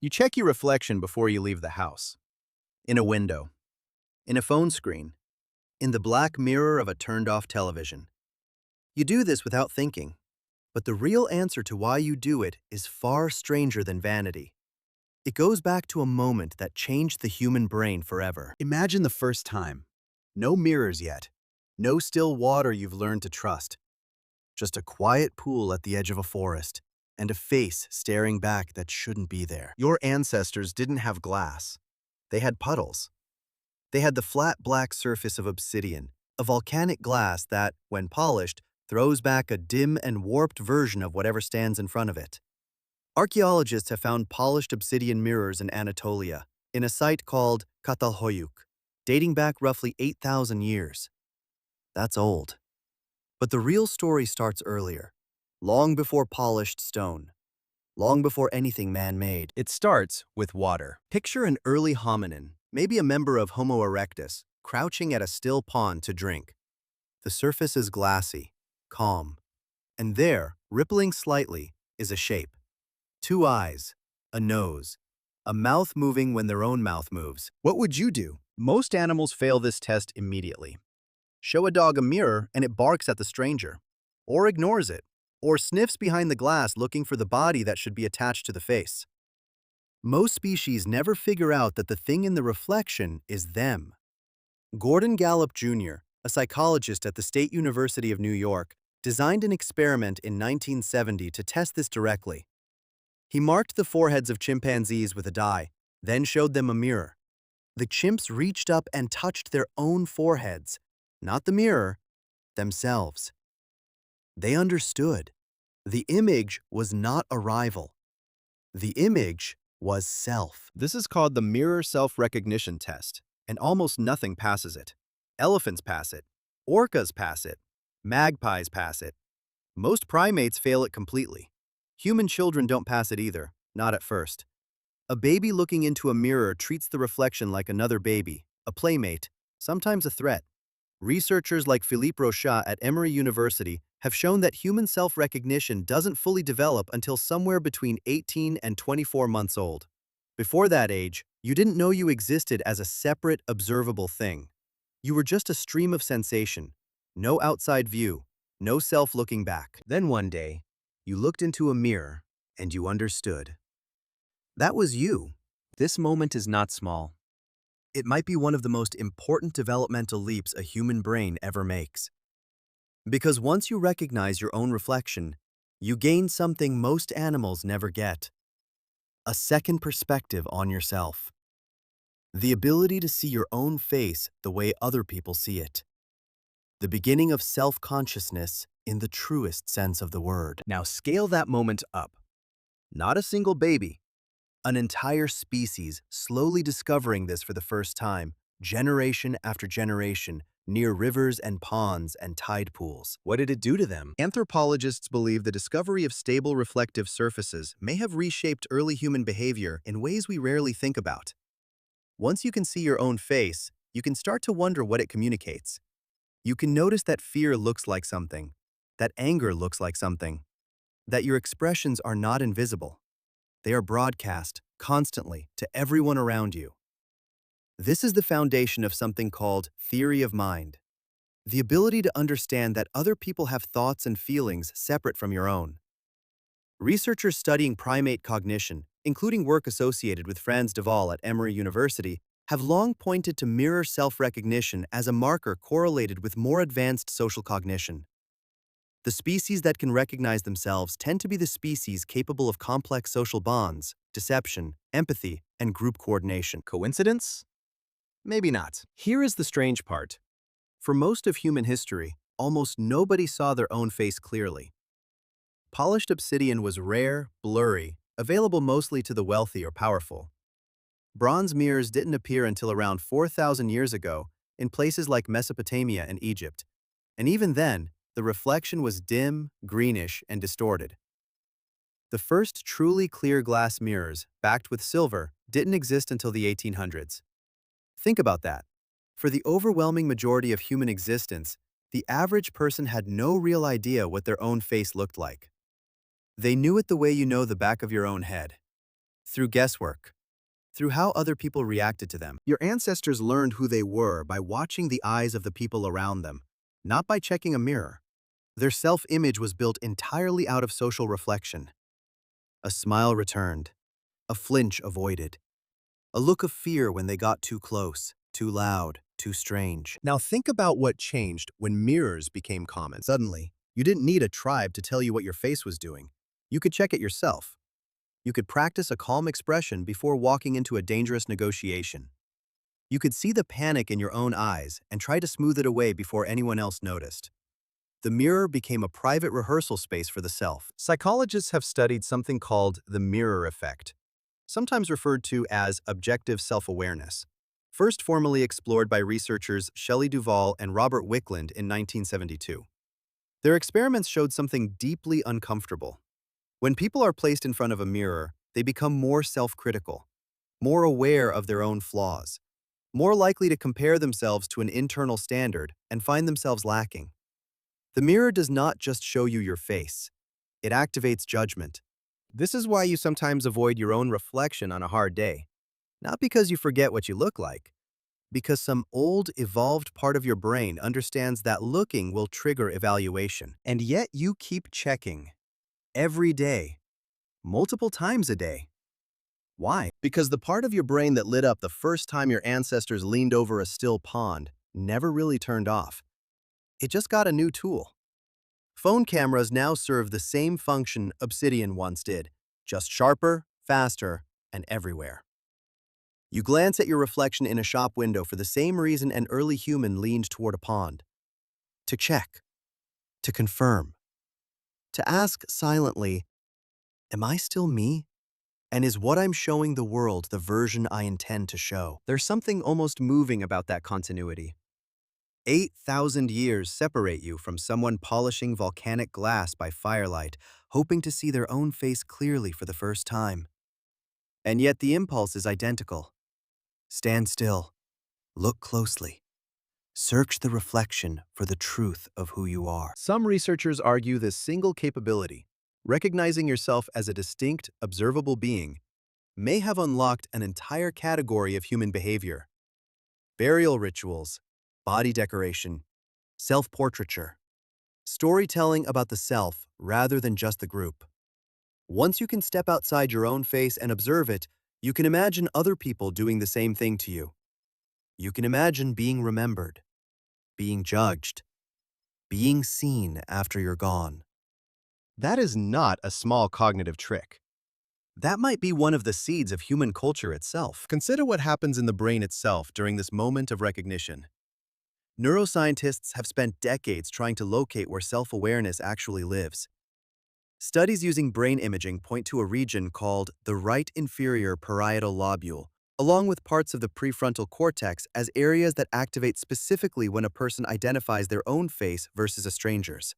You check your reflection before you leave the house. In a window, in a phone screen, in the black mirror of a turned-off television. You do this without thinking, but the real answer to why you do it is far stranger than vanity. It goes back to a moment that changed the human brain forever. Imagine the first time. No mirrors yet. No still water you've learned to trust. Just a quiet pool at the edge of a forest, and a face staring back that shouldn't be there. Your ancestors didn't have glass. They had puddles. They had the flat black surface of obsidian, a volcanic glass that, when polished, throws back a dim and warped version of whatever stands in front of it. Archaeologists have found polished obsidian mirrors in Anatolia, in a site called Catalhoyuk, dating back roughly 8,000 years. That's old. But the real story starts earlier, long before polished stone, long before anything man-made. It starts with water. Picture an early hominin, maybe a member of Homo erectus, crouching at a still pond to drink. The surface is glassy, calm, and there, rippling slightly, is a shape. Two eyes, a nose, a mouth moving when their own mouth moves. What would you do? Most animals fail this test immediately. Show a dog a mirror and it barks at the stranger, or ignores it, or sniffs behind the glass looking for the body that should be attached to the face. Most species never figure out that the thing in the reflection is them. Gordon Gallup Jr., a psychologist at the State University of New York, designed an experiment in 1970 to test this directly. He marked the foreheads of chimpanzees with a dye, then showed them a mirror. The chimps reached up and touched their own foreheads, not the mirror, themselves. They understood. The image was not a rival. The image was self. This is called the mirror self-recognition test, and almost nothing passes it. Elephants pass it. Orcas pass it. Magpies pass it. Most primates fail it completely. Human children don't pass it either, not at first. A baby looking into a mirror treats the reflection like another baby, a playmate, sometimes a threat. Researchers like Philippe Rochat at Emory University have shown that human self-recognition doesn't fully develop until somewhere between 18 and 24 months old. Before that age, you didn't know you existed as a separate, observable thing. You were just a stream of sensation, no outside view, no self looking back. Then one day, you looked into a mirror and you understood. That was you. This moment is not small. It might be one of the most important developmental leaps a human brain ever makes. Because once you recognize your own reflection, you gain something most animals never get: a second perspective on yourself. The ability to see your own face the way other people see it. The beginning of self-consciousness in the truest sense of the word. Now scale that moment up. Not a single baby. An entire species slowly discovering this for the first time, generation after generation, near rivers and ponds and tide pools. What did it do to them? Anthropologists believe the discovery of stable reflective surfaces may have reshaped early human behavior in ways we rarely think about. Once you can see your own face, you can start to wonder what it communicates. You can notice that fear looks like something, that anger looks like something, that your expressions are not invisible. They are broadcast, constantly, to everyone around you. This is the foundation of something called theory of mind. The ability to understand that other people have thoughts and feelings separate from your own. Researchers studying primate cognition, including work associated with Frans de Waal at Emory University, have long pointed to mirror self-recognition as a marker correlated with more advanced social cognition. The species that can recognize themselves tend to be the species capable of complex social bonds, deception, empathy, and group coordination. Coincidence? Maybe not. Here is the strange part. For most of human history, almost nobody saw their own face clearly. Polished obsidian was rare, blurry, available mostly to the wealthy or powerful. Bronze mirrors didn't appear until around 4,000 years ago in places like Mesopotamia and Egypt, and even then, the reflection was dim, greenish, and distorted. The first truly clear glass mirrors, backed with silver, didn't exist until the 1800s. Think about that. For the overwhelming majority of human existence, the average person had no real idea what their own face looked like. They knew it the way you know the back of your own head. through guesswork, through how other people reacted to them. Your ancestors learned who they were by watching the eyes of the people around them, not by checking a mirror. Their self-image was built entirely out of social reflection. A smile returned, a flinch avoided, a look of fear when they got too close, too loud, too strange. Now think about what changed when mirrors became common. Suddenly, you didn't need a tribe to tell you what your face was doing. You could check it yourself. You could practice a calm expression before walking into a dangerous negotiation. You could see the panic in your own eyes and try to smooth it away before anyone else noticed. The mirror became a private rehearsal space for the self. Psychologists have studied something called the mirror effect, sometimes referred to as objective self-awareness, first formally explored by researchers Shelley Duvall and Robert Wickland in 1972. Their experiments showed something deeply uncomfortable. When people are placed in front of a mirror, they become more self-critical, more aware of their own flaws, more likely to compare themselves to an internal standard and find themselves lacking. The mirror does not just show you your face. It activates judgment. This is why you sometimes avoid your own reflection on a hard day. Not because you forget what you look like, because some old, evolved part of your brain understands that looking will trigger evaluation. And yet you keep checking. Every day. Multiple times a day. Why? Because the part of your brain that lit up the first time your ancestors leaned over a still pond never really turned off. It just got a new tool. Phone cameras now serve the same function Obsidian once did, just sharper, faster, and everywhere. You glance at your reflection in a shop window for the same reason an early human leaned toward a pond. To check. To confirm. To ask silently, am I still me? And is what I'm showing the world the version I intend to show? There's something almost moving about that continuity. 8,000 years separate you from someone polishing volcanic glass by firelight, hoping to see their own face clearly for the first time. And yet the impulse is identical. Stand still. Look closely. Search the reflection for the truth of who you are. Some researchers argue this single capability, recognizing yourself as a distinct, observable being, may have unlocked an entire category of human behavior. Burial rituals, body decoration, self-portraiture, storytelling about the self rather than just the group. Once you can step outside your own face and observe it, you can imagine other people doing the same thing to you. You can imagine being remembered, being judged, being seen after you're gone. That is not a small cognitive trick. That might be one of the seeds of human culture itself. Consider what happens in the brain itself during this moment of recognition. Neuroscientists have spent decades trying to locate where self-awareness actually lives. Studies using brain imaging point to a region called the right inferior parietal lobule, along with parts of the prefrontal cortex as areas that activate specifically when a person identifies their own face versus a stranger's.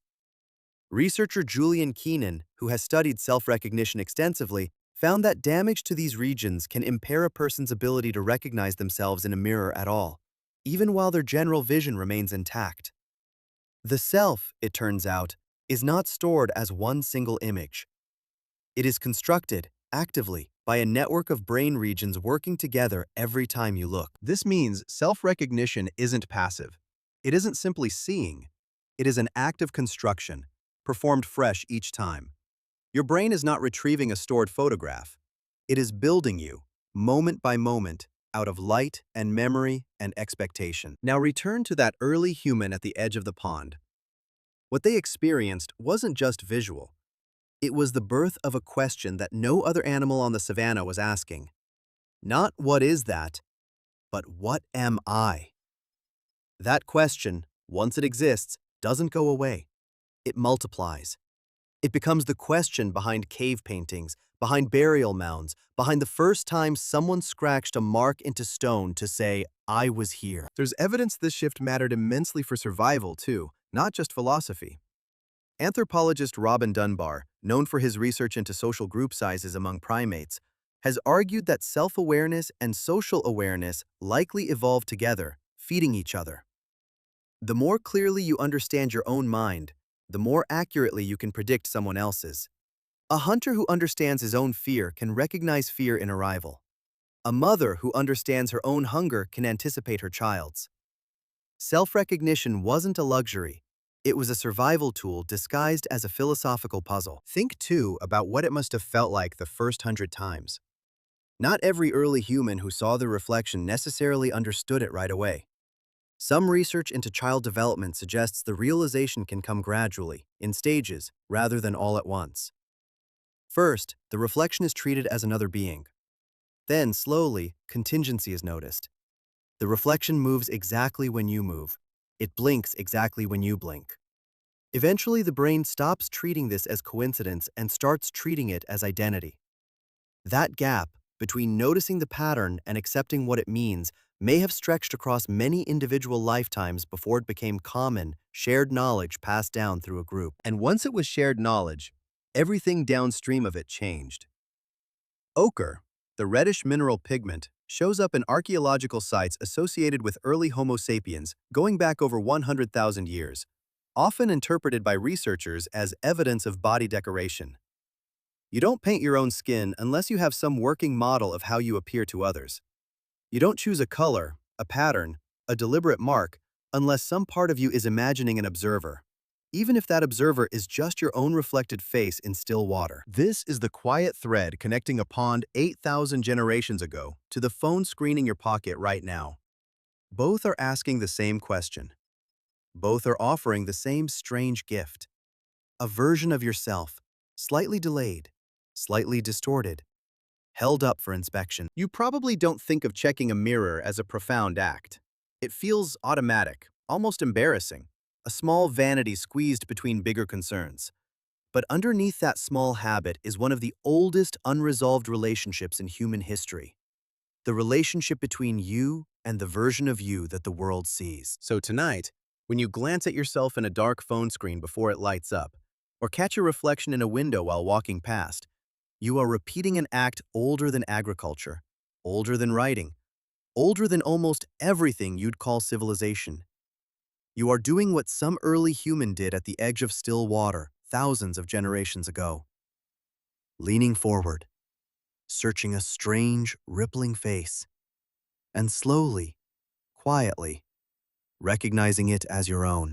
Researcher Julian Keenan, who has studied self-recognition extensively, found that damage to these regions can impair a person's ability to recognize themselves in a mirror at all, even while their general vision remains intact. The self, it turns out, is not stored as one single image. It is constructed, actively, by a network of brain regions working together every time you look. This means self-recognition isn't passive. It isn't simply seeing. It is an active construction, performed fresh each time. Your brain is not retrieving a stored photograph. It is building you, moment by moment, out of light and memory and expectation. Now return to that early human at the edge of the pond. What they experienced wasn't just visual. It was the birth of a question that no other animal on the savannah was asking. Not what is that, but what am I? That question, once it exists, doesn't go away. It multiplies. It becomes the question behind cave paintings, behind burial mounds, behind the first time someone scratched a mark into stone to say, I was here. There's evidence this shift mattered immensely for survival, too, not just philosophy. Anthropologist Robin Dunbar, known for his research into social group sizes among primates, has argued that self-awareness and social awareness likely evolved together, feeding each other. The more clearly you understand your own mind, the more accurately you can predict someone else's. A hunter who understands his own fear can recognize fear in a rival. A mother who understands her own hunger can anticipate her child's. Self-recognition wasn't a luxury. It was a survival tool disguised as a philosophical puzzle. Think, too, about what it must have felt like the first 100 times. Not every early human who saw the reflection necessarily understood it right away. Some research into child development suggests the realization can come gradually, in stages, rather than all at once. First, the reflection is treated as another being. Then, slowly, contingency is noticed. The reflection moves exactly when you move. It blinks exactly when you blink. Eventually, the brain stops treating this as coincidence and starts treating it as identity. That gap between noticing the pattern and accepting what it means may have stretched across many individual lifetimes before it became common, shared knowledge passed down through a group. And once it was shared knowledge, everything downstream of it changed. Ochre, the reddish mineral pigment, shows up in archaeological sites associated with early Homo sapiens going back over 100,000 years, often interpreted by researchers as evidence of body decoration. You don't paint your own skin unless you have some working model of how you appear to others. You don't choose a color, a pattern, a deliberate mark, unless some part of you is imagining an observer, even if that observer is just your own reflected face in still water. This is the quiet thread connecting a pond 8,000 generations ago to the phone screen in your pocket right now. Both are asking the same question. Both are offering the same strange gift. A version of yourself, slightly delayed, slightly distorted, held up for inspection. You probably don't think of checking a mirror as a profound act. It feels automatic, almost embarrassing, a small vanity squeezed between bigger concerns. But underneath that small habit is one of the oldest unresolved relationships in human history. The relationship between you and the version of you that the world sees. So tonight, when you glance at yourself in a dark phone screen before it lights up, or catch a reflection in a window while walking past, you are repeating an act older than agriculture, older than writing, older than almost everything you'd call civilization. You are doing what some early human did at the edge of still water thousands of generations ago. Leaning forward, searching a strange, rippling face, and slowly, quietly, recognizing it as your own.